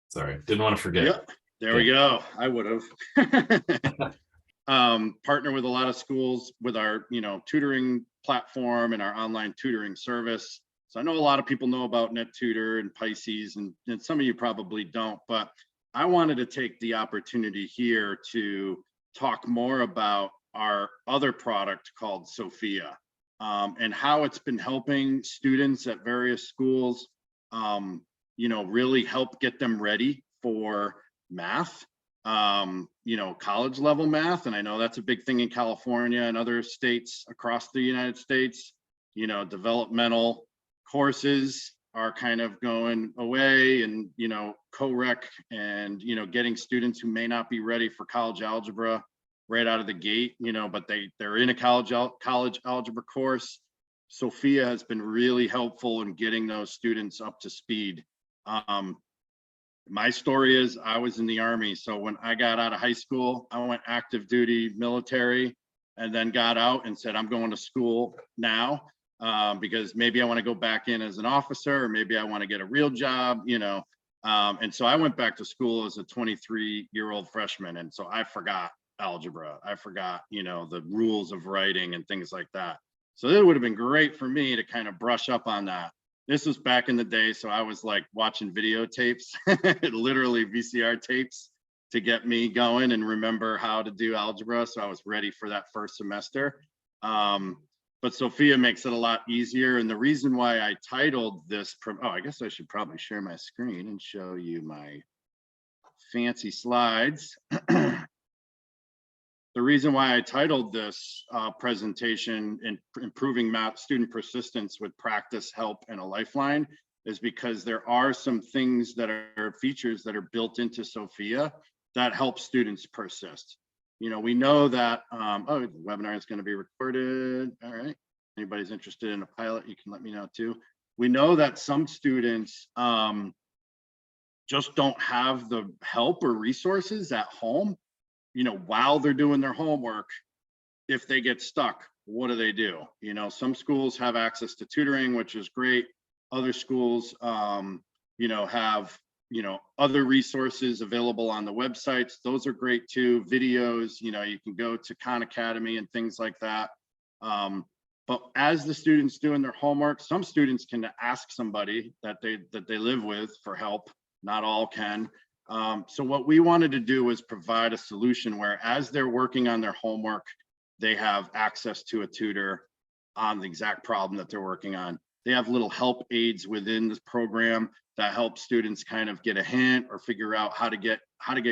Sorry, didn't want to forget. Yep, there we go. I would have. Partner with a lot of schools with our, tutoring platform and our online tutoring service. So I know a lot of people know about NetTutor and Pisces, and some of you probably don't, but I wanted to take the opportunity here to talk more about our other product called Sofia, and how it's been helping students at various schools, really help get them ready for math, college level math. And I know that's a big thing in California and other states across the United States. Developmental courses are kind of going away, and co-rec and getting students who may not be ready for college algebra right out of the gate, but they're in a college algebra course. Sofia has been really helpful in getting those students up to speed. My story is I was in the Army. So when I got out of high school, I went active duty military, and then got out and said, I'm going to school now, because maybe I want to go back in as an officer, or maybe I want to get a real job, and so I went back to school as a 23-year-old freshman. And so I forgot algebra. I forgot, the rules of writing and things like that. So it would have been great for me to kind of brush up on that. This was back in the day, so I was like watching videotapes, literally VCR tapes, to get me going and remember how to do algebra. So I was ready for that first semester. But Sofia makes it a lot easier. And the reason why I titled this, I guess I should probably share my screen and show you my fancy slides. The reason why I titled this presentation, Improving Math Student Persistence with Practice, Help, and a Lifeline, is because there are some things that are features that are built into Sofia that help students persist. We know that, the webinar is going to be recorded. All right. Anybody's interested in a pilot, you can let me know too. We know that some students just don't have the help or resources at home, while they're doing their homework. If they get stuck, what do? Some schools have access to tutoring, which is great. Other schools, have, other resources available on the websites. Those are great too. Videos, you can go to Khan Academy and things like that. But as the students doing their homework, some students can ask somebody that they live with for help. Not all can. So what we wanted to do was provide a solution where, as they're working on their homework, they have access to a tutor on the exact problem that they're working on. They have little help aids within this program that help students kind of get a hint or figure out how to get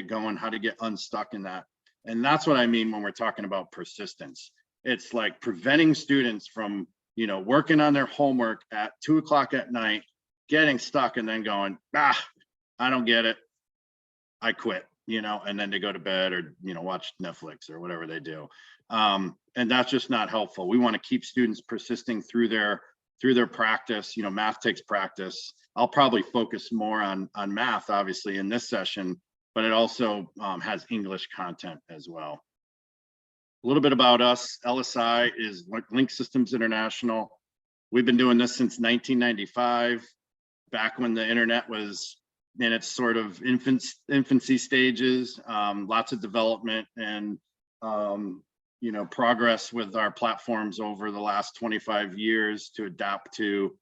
going, how to get unstuck in that. And that's what I mean when we're talking about persistence. It's like preventing students from, working on their homework at 2 o'clock at night, getting stuck, and then going, I don't get it, I quit, and then they go to bed or, watch Netflix or whatever they do. And that's just not helpful. We want to keep students persisting through their practice. Math takes practice. I'll probably focus more on math, obviously, in this session, but it also has English content as well. A little bit about us. LSI is Link Systems International. We've been doing this since 1995, back when the internet was in its sort of infancy stages. Lots of development and progress with our platforms over the last 25 years to adapt to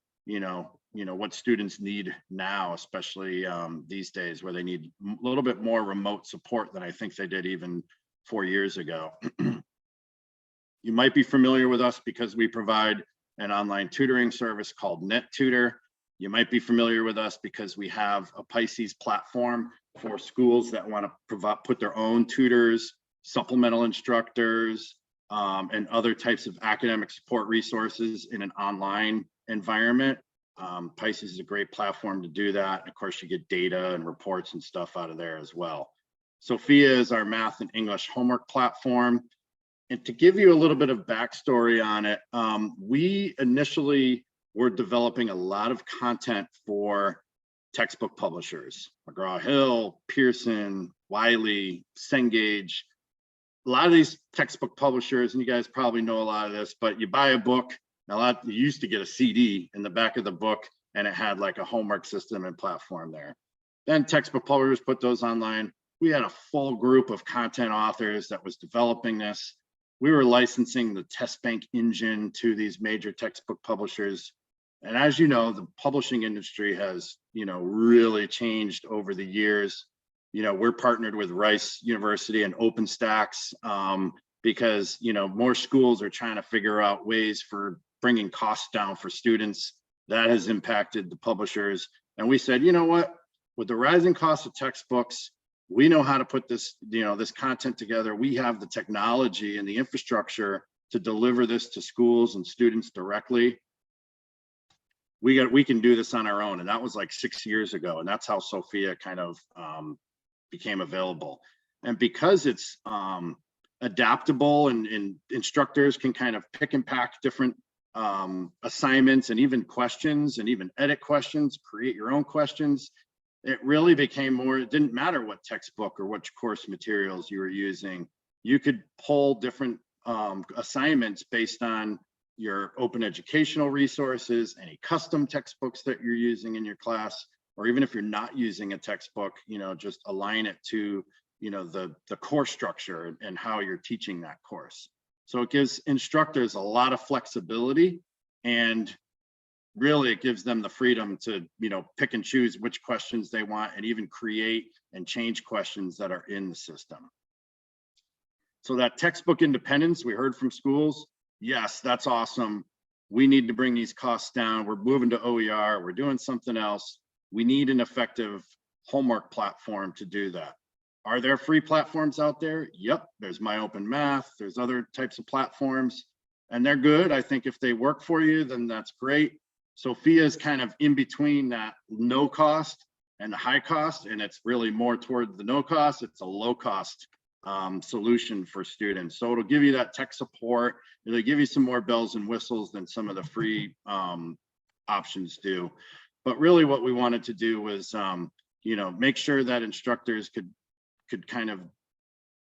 what students need now, especially these days, where they need a little bit more remote support than I think they did even 4 years ago. You might be familiar with us because we provide an online tutoring service called NetTutor. You might be familiar with us because we have a Pisces platform for schools that want to put their own tutors, supplemental instructors, and other types of academic support resources in an online environment. Pisces is a great platform to do that. And of course, you get data and reports and stuff out of there as well. Sofia is our math and English homework platform. And to give you a little bit of backstory on it, we initially were developing a lot of content for textbook publishers, McGraw-Hill, Pearson, Wiley, Cengage. A lot of these textbook publishers, and you guys probably know a lot of this, but you buy a book. You used to get a CD in the back of the book, and it had like a homework system and platform there. Then textbook publishers put those online. We had a full group of content authors that was developing this. We were licensing the test bank engine to these major textbook publishers. And as you know, the publishing industry has, really changed over the years. We're partnered with Rice University and OpenStax because, more schools are trying to figure out ways for bringing costs down for students. That has impacted the publishers. And we said, you know what, with the rising cost of textbooks, we know how to put this, this content together. We have the technology and the infrastructure to deliver this to schools and students directly. We can do this on our own. And that was like 6 years ago. And that's how Sofia kind of became available. And because it's adaptable and instructors can kind of pick and pack different assignments and even questions and even edit questions, create your own questions. It really became more, it didn't matter what textbook or which course materials you were using. You could pull different assignments based on your open educational resources, any custom textbooks that you're using in your class, or even if you're not using a textbook, just align it to, the course structure and how you're teaching that course. So it gives instructors a lot of flexibility, and really it gives them the freedom to, pick and choose which questions they want and even create and change questions that are in the system. So that textbook independence we heard from schools, yes, that's awesome. We need to bring these costs down. We're moving to OER. We're doing something else. We need an effective homework platform to do that. Are there free platforms out there? Yep, there's My Open Math. There's other types of platforms, and they're good. I think if they work for you, then that's great. Sofia is kind of in between that no cost and the high cost, and it's really more toward the no cost. It's a low cost solution for students. So it'll give you that tech support. It'll give you some more bells and whistles than some of the free options do. But really what we wanted to do was, make sure that instructors could kind of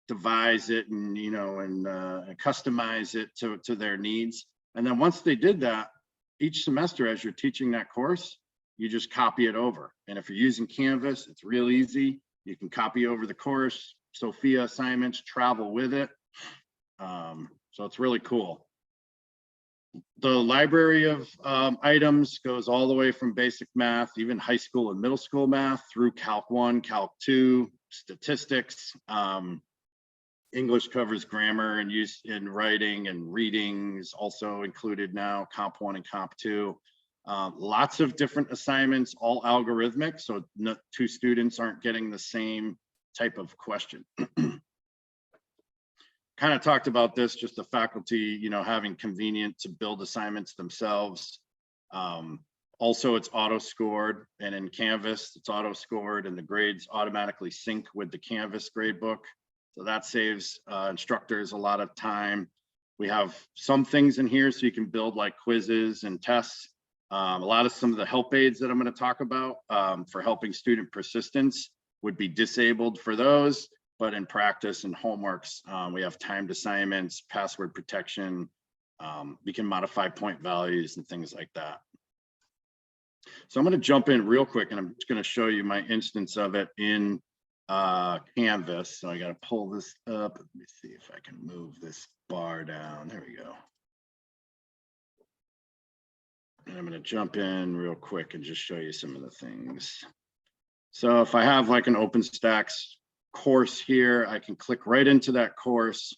devise it and, and customize it to their needs. And then once they did that, each semester as you're teaching that course, you just copy it over. And if you're using Canvas, it's real easy. You can copy over the course, Sofia assignments, travel with it. So it's really cool. The library of items goes all the way from basic math, even high school and middle school math, through Calc 1, Calc 2, statistics. English covers grammar and use in writing, and reading is also included now, Comp 1 and Comp 2. Lots of different assignments, all algorithmic, so two students aren't getting the same type of question. Kind of talked about this, just the faculty, having convenient to build assignments themselves. Also, it's auto scored, and in Canvas, it's auto scored, and the grades automatically sync with the Canvas gradebook. So that saves instructors a lot of time. We have some things in here so you can build like quizzes and tests. A lot of some of the help aids that I'm going to talk about for helping student persistence would be disabled for those, but in practice and homeworks, we have timed assignments, password protection. We can modify point values and things like that. So I'm going to jump in real quick, and I'm just going to show you my instance of it in Canvas. So I got to pull this up. Let me see if I can move this bar down. There we go. And I'm going to jump in real quick and just show you some of the things. So if I have like an OpenStax course here, I can click right into that course.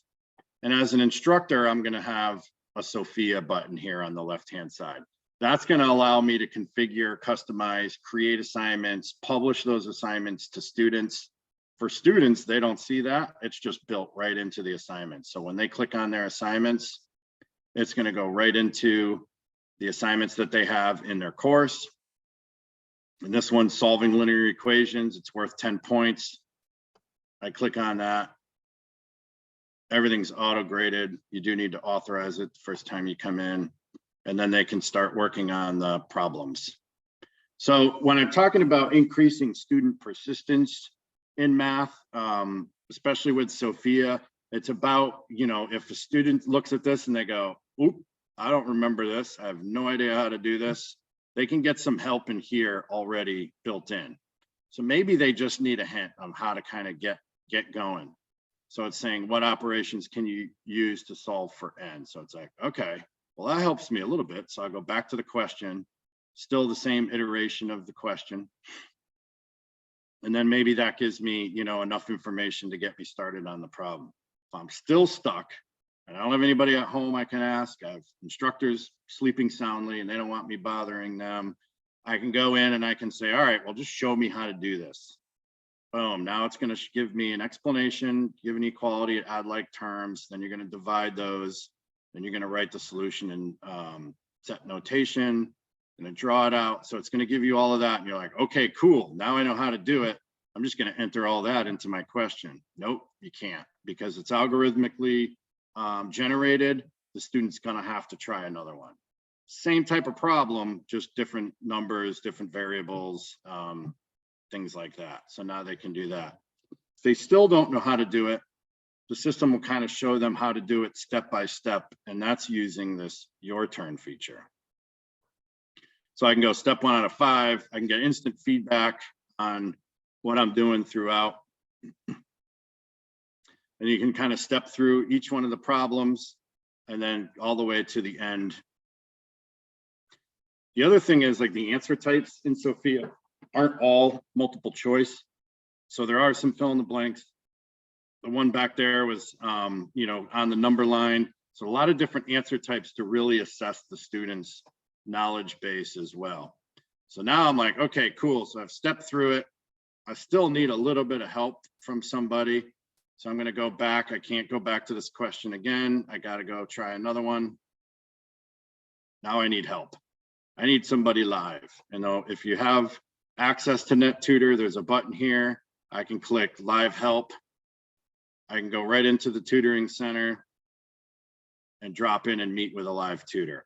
And as an instructor, I'm going to have a Sofia button here on the left-hand side. That's going to allow me to configure, customize, create assignments, publish those assignments to students. For students, they don't see that. It's just built right into the assignments. So when they click on their assignments, it's going to go right into the assignments that they have in their course. And this one's solving linear equations. It's worth 10 points. I click on that. Everything's auto graded. You do need to authorize it the first time you come in, and then they can start working on the problems. So when I'm talking about increasing student persistence in math, especially with Sofia, it's about, if a student looks at this and they go, oop, I don't remember this. I have no idea how to do this. they can get some help in here already built in. So maybe they just need a hint on how to kind of get going. So it's saying, what operations can you use to solve for n? So it's like, okay, well, that helps me a little bit. So I'll go back to the question, still the same iteration of the question. And then maybe that gives me, you know, enough information to get me started on the problem. If I'm still stuck and I don't have anybody at home I can ask, I have instructors sleeping soundly and they don't want me bothering them, I can go in and I can say, all right, well, just show me how to do this. Boom, now it's going to give me an explanation, give an equality, add like terms, then you're going to divide those, then you're going to write the solution in set notation, going to draw it out. So it's going to give you all of that. And you're like, okay, cool. Now I know how to do it. I'm just going to enter all that into my question. Nope, you can't, because it's algorithmically generated. The student's going to have to try another one. Same type of problem, just different numbers, different variables, things like that. So now they can do that. If they still don't know how to do it, the system will kind of show them how to do it step by step. And that's using this your turn feature. So I can go step 1 out of 5. I can get instant feedback on what I'm doing throughout. And you can kind of step through each one of the problems and then all the way to the end. The other thing is, like, the answer types in Sofia aren't all multiple choice. So there are some fill in the blanks. The one back there was, you know, on the number line. So a lot of different answer types to really assess the students' knowledge base as well. So now I'm like, okay, cool. So I've stepped through it. I still need a little bit of help from somebody. So I'm going to go back. I can't go back to this question again. I got to go try another one. Now I need help. I need somebody live. You know, if you have access to NetTutor, there's a button here. I can click live help. I can go right into the tutoring center and drop in and meet with a live tutor.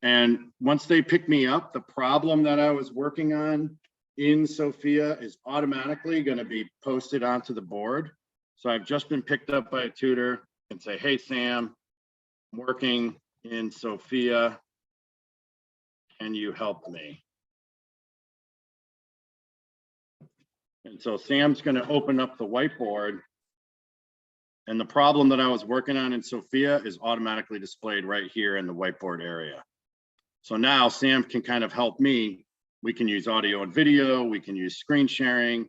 And once they pick me up, the problem that I was working on in Sofia is automatically going to be posted onto the board. So I've just been picked up by a tutor and say, hey, Sam, I'm working in Sofia. Can you help me? And so Sam's going to open up the whiteboard. And the problem that I was working on in Sofia is automatically displayed right here in the whiteboard area. So now Sam can kind of help me. We can use audio and video. We can use screen sharing.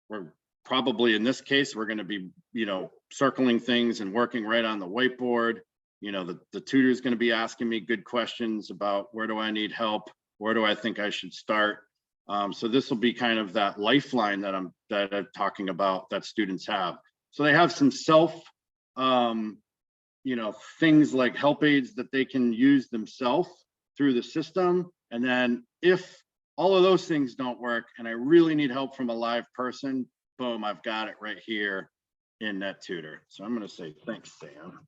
We're probably, in this case, we're going to be, you know, circling things and working right on the whiteboard. You know, the tutor is going to be asking me good questions about where do I need help? Where do I think I should start? So this will be kind of that lifeline that I'm talking about that students have. So they have some self, you know, things like help aids that they can use themselves through the system. And then if all of those things don't work and I really need help from a live person, boom, I've got it right here in NetTutor. So I'm going to say, thanks, Sam.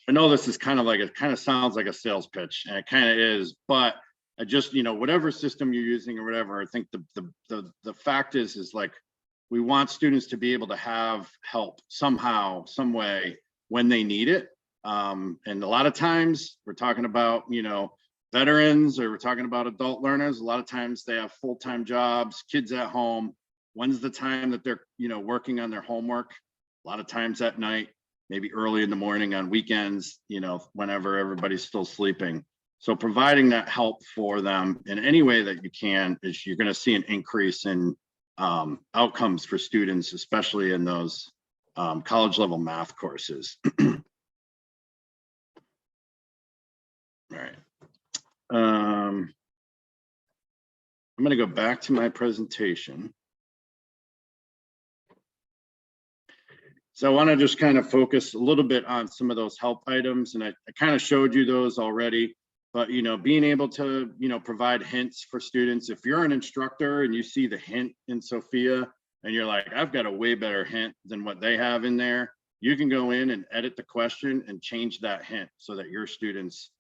I know this is kind of like, it kind of sounds like a sales pitch, and it kind of is, but I just, you know, whatever system you're using or whatever, I think the fact is like, we want students to be able to have help somehow, some way when they need it. And a lot of times we're talking about, you know, veterans, or we're talking about adult learners. A lot of times they have full-time jobs, kids at home. When's the time that they're, you know, working on their homework? A lot of times at night, maybe early in the morning on weekends, you know, whenever everybody's still sleeping. So providing that help for them in any way that you can is, you're going to see an increase in outcomes for students, especially in those college level math courses. All right. I'm going to go back to my presentation. So I want to just kind of focus a little bit on some of those help items, and I kind of showed you those already. But, you know, being able to, you know, provide hints for students. If you're an instructor and you see the hint in Sofia and you're like, I've got a way better hint than what they have in there, you can go in and edit the question and change that hint so that your students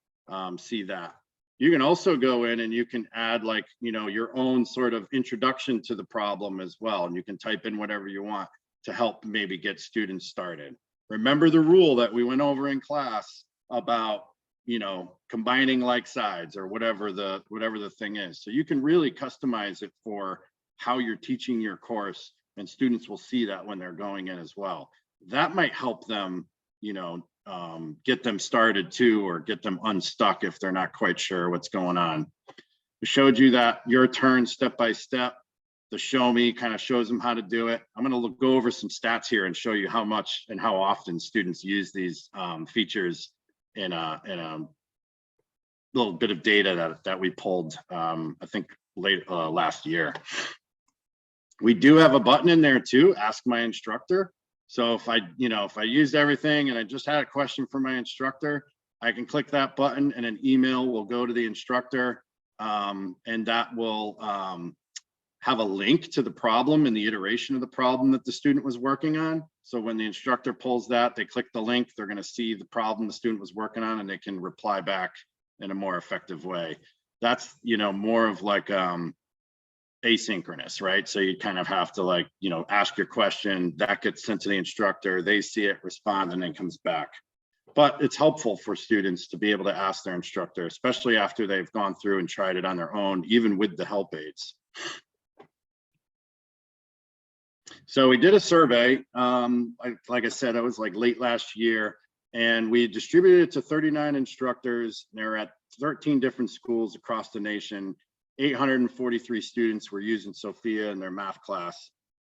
see that. You can also go in and you can add, like, you know, your own sort of introduction to the problem as well. And you can type in whatever you want to help maybe get students started. Remember the rule that we went over in class about, you know, combining like sides or whatever the thing is. So you can really customize it for how you're teaching your course, and students will see that when they're going in as well. That might help them, you know, get them started too, or get them unstuck if they're not quite sure what's going on. I showed you that your turn step by step. The show me kind of shows them how to do it. I'm going to go over some stats here and show you how much and how often students use these features in a little bit of data that we pulled, I think last year. We do have a button in there too, ask my instructor. So if I used everything and I just had a question for my instructor, I can click that button and an email will go to the instructor, and that will have a link to the problem and the iteration of the problem that the student was working on. So when the instructor pulls that, they click the link, they're going to see the problem the student was working on, and they can reply back in a more effective way. That's, you know, more of like asynchronous, right? So you kind of have to, like, you know, ask your question, that gets sent to the instructor, they see it, respond, and then comes back. But it's helpful for students to be able to ask their instructor, especially after they've gone through and tried it on their own, even with the help aids. So we did a survey, like I said, it was like late last year, and we distributed it to 39 instructors. They're at 13 different schools across the nation. 843 students were using Sofia in their math class.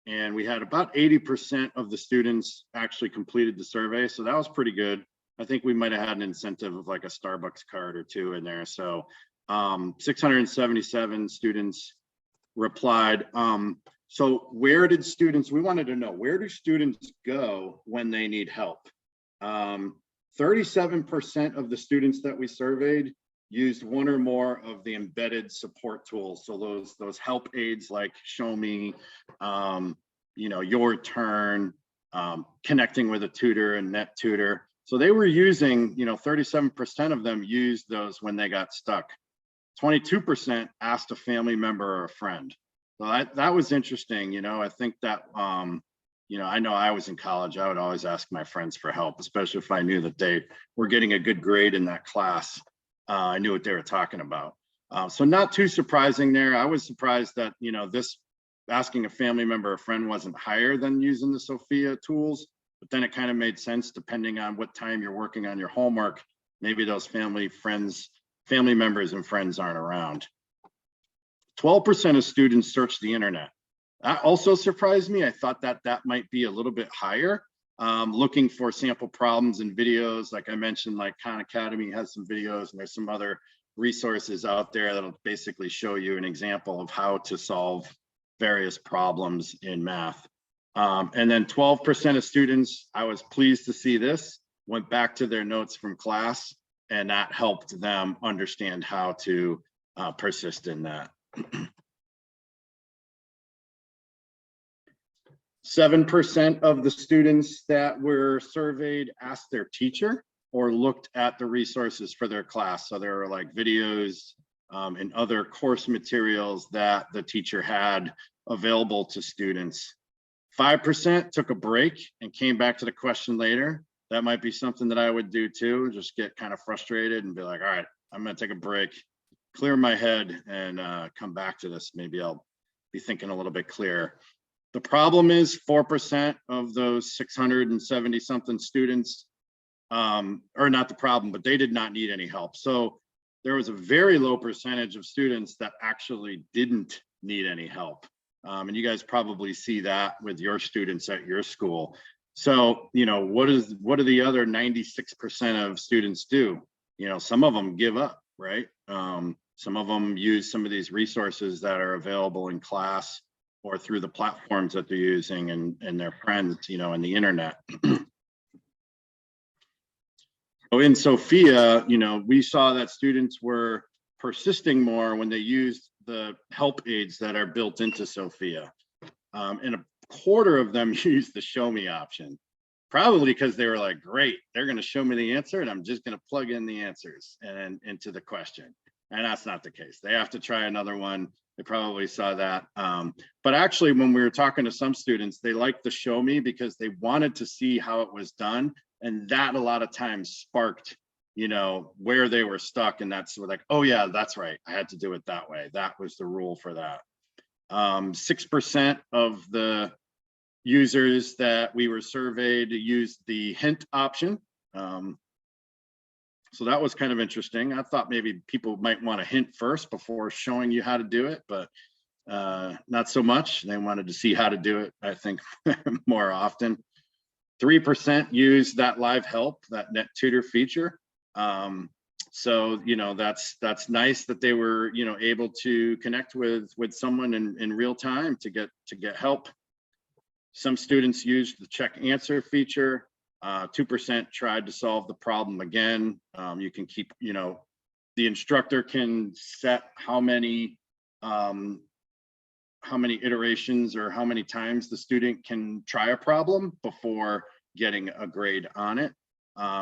And we had about 80% of the students actually completed the survey. So that was pretty good. I think we might've had an incentive of like a Starbucks card or two in there. So 677 students replied. So where did students, we wanted to know, where do students go when they need help? 37% of the students that we surveyed used one or more of the embedded support tools. So those help aids like Show Me, you know, Your Turn, connecting with a tutor and Net Tutor. So they were using, you know, 37% of them used those when they got stuck. 22% asked a family member or a friend. So that was interesting. You know, I think that, you know, I know I was in college, I would always ask my friends for help, especially if I knew that they were getting a good grade in that class. I knew what they were talking about. So not too surprising there. I was surprised that, you know, this asking a family member or friend wasn't higher than using the Sofia tools, but then it kind of made sense depending on what time you're working on your homework. Maybe those family members and friends aren't around. 12% of students search the internet. That also surprised me. I thought that might be a little bit higher. Looking for sample problems and videos, like I mentioned, like Khan Academy has some videos, and there's some other resources out there that'll basically show you an example of how to solve various problems in math. And then 12% of students, I was pleased to see this, went back to their notes from class, and that helped them understand how to persist in that. 7% of the students that were surveyed asked their teacher or looked at the resources for their class. So there were like videos and other course materials that the teacher had available to students. 5% took a break and came back to the question later. That might be something that I would do too, just get kind of frustrated and be like, all right, I'm gonna take a break, clear my head, and come back to this. Maybe I'll be thinking a little bit clearer. The problem is 4% of those 670 something students, or not the problem, but they did not need any help. So there was a very low percentage of students that actually didn't need any help. And you guys probably see that with your students at your school. So, you know, what do the other 96% of students do? You know, some of them give up, right? Some of them use some of these resources that are available in class or through the platforms that they're using and their friends, you know, and the internet. So in Sofia, you know, we saw that students were persisting more when they used the help aids that are built into Sofia. And a quarter of them used the show me option, probably because they were like, great, they're going to show me the answer and I'm just going to plug in the answers and into the question. And that's not the case. They have to try another one. They probably saw that. But actually, when we were talking to some students, they liked the show me because they wanted to see how it was done. And that a lot of times sparked you know, where they were stuck. And that's like, oh yeah, that's right, I had to do it that way. That was the rule for that. 6% of the users that we were surveyed used the hint option. So that was kind of interesting. I thought maybe people might want to hint first before showing you how to do it, but not so much. They wanted to see how to do it, I think, more often. 3% use that live help, that net tutor feature. So, you know, that's nice that they were, you know, able to connect with someone in real time to get help. Some students used the check answer feature. 2% tried to solve the problem again. You can keep, you know, the instructor can set how many iterations or how many times the student can try a problem before getting a grade on it.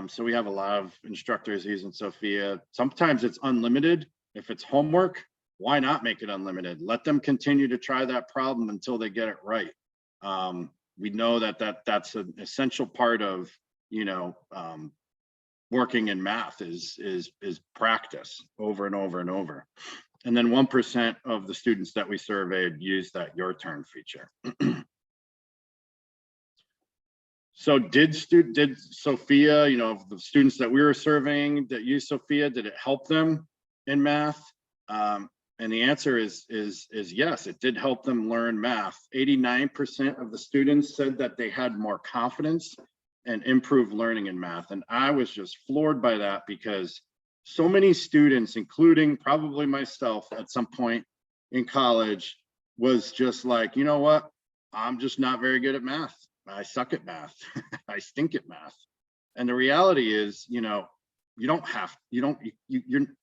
So we have a lot of instructors using Sofia. Sometimes it's unlimited. If it's homework, why not make it unlimited? Let them continue to try that problem until they get it right. We know that's an essential part of, you know, working in math is practice over and over and over. And then 1% of the students that we surveyed used that your turn feature. So did Sofia, you know, the students that we were surveying that used Sofia, did it help them in math? And the answer is yes, it did help them learn math. 89% of the students said that they had more confidence and improved learning in math. And I was just floored by that, because so many students, including probably myself at some point in college, was just like, you know what, I'm just not very good at math. I suck at math. I stink at math. And the reality is, you know,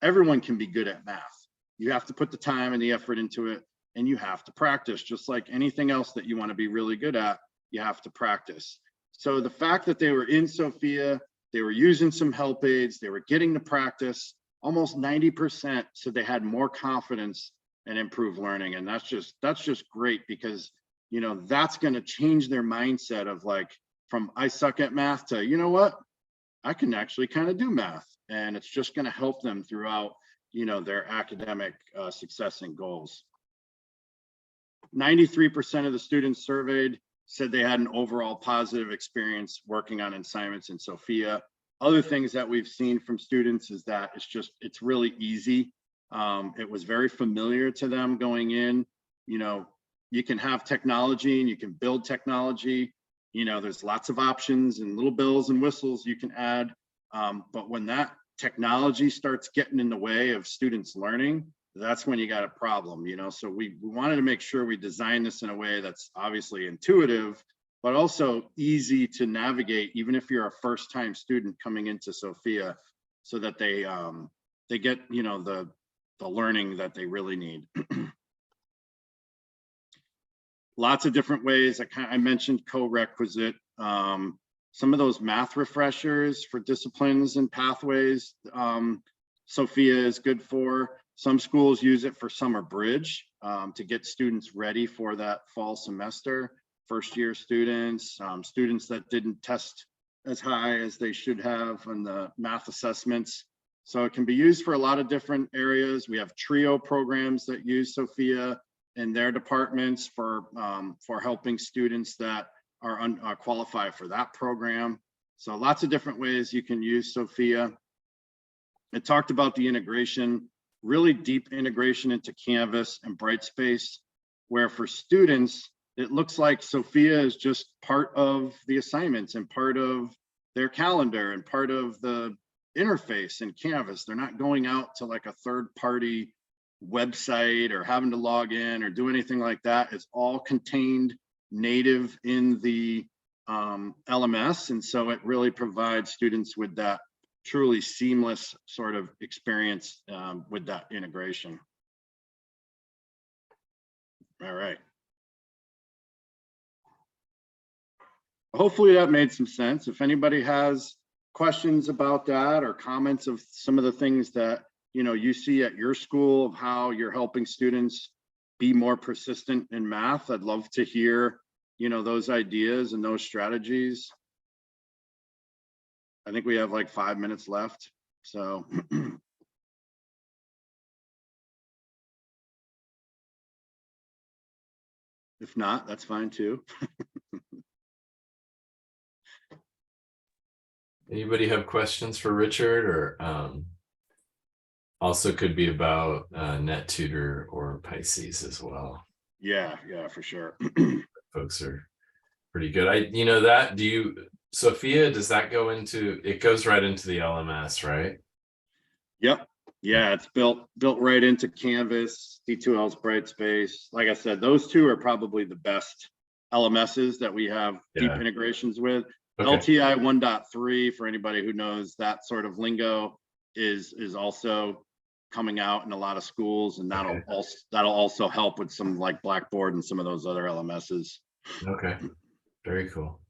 everyone can be good at math. You have to put the time and the effort into it, and you have to practice. Just like anything else that you want to be really good at, you have to practice. So the fact that they were in Sofia, they were using some help aids, they were getting to practice, almost 90% said they had more confidence and improved learning. And that's just great, because, you know, that's going to change their mindset of like, from I suck at math to, you know what, I can actually kind of do math. And it's just going to help them throughout, you know, their academic success and goals. 93% of the students surveyed said they had an overall positive experience working on assignments in Sofia. Other things that we've seen from students is that it's really easy. It was very familiar to them going in. You know, you can have technology and you can build technology. You know, there's lots of options and little bells and whistles you can add. But when that technology starts getting in the way of students learning, that's when you got a problem, you know. So we wanted to make sure we design this in a way that's obviously intuitive, but also easy to navigate, even if you're a first-time student coming into Sofia, so that they get, you know, the learning that they really need. Lots of different ways. I mentioned co-requisite. Some of those math refreshers for disciplines and pathways, Sofia is good for. Some schools use it for summer bridge to get students ready for that fall semester. First year students, students that didn't test as high as they should have on the math assessments. So it can be used for a lot of different areas. We have TRIO programs that use Sofia in their departments for helping students that are qualified for that program. So lots of different ways you can use Sofia. It talked about the integration, really deep integration into Canvas and Brightspace, where for students, it looks like Sofia is just part of the assignments and part of their calendar and part of the interface in Canvas. They're not going out to like a third-party website or having to log in or do anything like that. It's all contained native in the LMS. And so it really provides students with that truly seamless sort of experience with that integration. All right. Hopefully that made some sense. If anybody has questions about that or comments of some of the things that, you know, you see at your school of how you're helping students be more persistent in math, I'd love to hear, you know, those ideas and those strategies. I think we have like 5 minutes left. So if not, that's fine too. Anybody have questions for Richard, or also could be about NetTutor or Pisces as well. Yeah, for sure. Folks are pretty good. Sophia, does that go into, it goes right into the LMS, right? Yep. Yeah, it's built right into Canvas, D2L's Brightspace. Like I said, those two are probably the best LMSs that we have deep integrations with. Okay. LTI 1.3, for anybody who knows that sort of lingo, is also coming out in a lot of schools, and that'll also help with some like Blackboard and some of those other LMSs. Okay, very cool.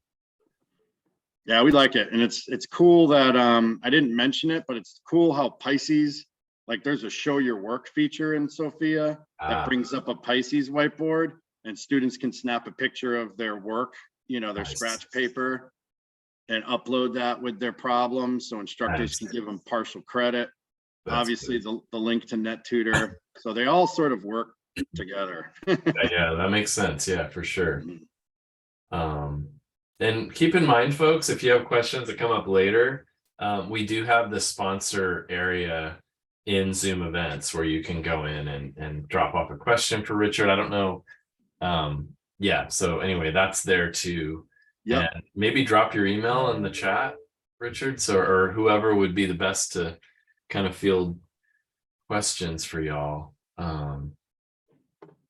Yeah, we like it, and it's cool that I didn't mention it, but it's cool how Pisces, like there's a show your work feature in Sofia that brings up a Pisces whiteboard, and students can snap a picture of their work, their scratch paper, and upload that with their problems, so instructors can give them partial credit. That's obviously the link to NetTutor, so they all sort of work together. Yeah, that makes sense. Yeah, for sure. And keep in mind, folks, if you have questions that come up later, we do have the sponsor area in Zoom events where you can go in and drop off a question for Richard. I don't know. Yeah, so anyway, that's there too. Yeah, and maybe drop your email in the chat, Richard, or whoever would be the best to kind of field questions for y'all.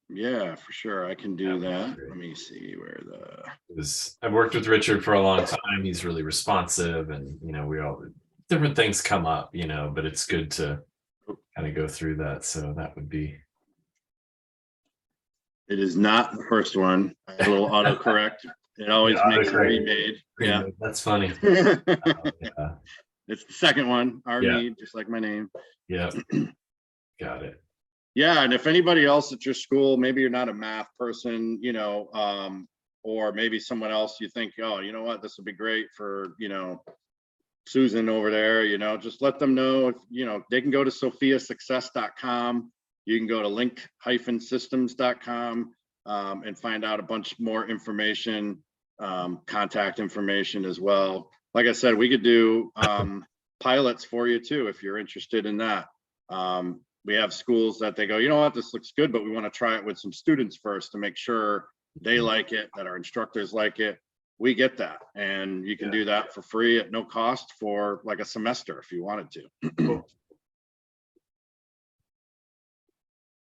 Yeah, for sure, I can do that. Let me see where I've worked with Richard for a long time. He's really responsive, and we all different things come up, but it's good to kind of go through that. So that would be. It is not the first one. I had a little autocorrect. It always makes it remade. Yeah, that's funny. It's the second one, Meade, just like my name. Yeah, got it. Yeah, and if anybody else at your school, maybe you're not a math person, or maybe someone else you think, oh, you know what, this would be great for, Susan over there, just let them know. If, they can go to sophiasuccess.com. You can go to link-systems.com and find out a bunch more information, contact information as well. Like I said, we could do pilots for you too, if you're interested in that. We have schools that they go, you know what, this looks good, but we want to try it with some students first to make sure they like it, that our instructors like it. We get that, and you can do that for free at no cost for like a semester if you wanted to. Cool.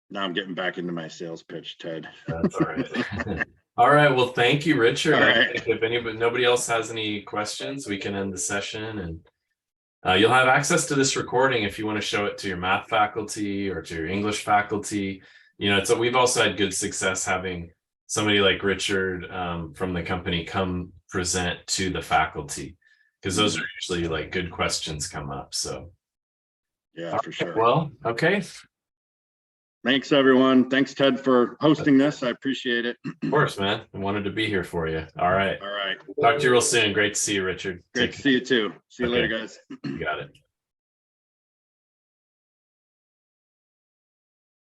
Now I'm getting back into my sales pitch, Ted. That's all right. All right, well, thank you, Richard. All right. If nobody else has any questions, we can end the session, and you'll have access to this recording if you want to show it to your math faculty or to your English faculty. So we've also had good success having somebody like Richard from the company come present to the faculty, because those are usually like good questions come up. So yeah, for sure. Well, okay. Thanks, everyone. Thanks, Ted, for hosting this. I appreciate it. Of course, man. I wanted to be here for you. All right. All right. Talk to you real soon. Great to see you, Richard. Great to see you too. See you later, guys. You got it.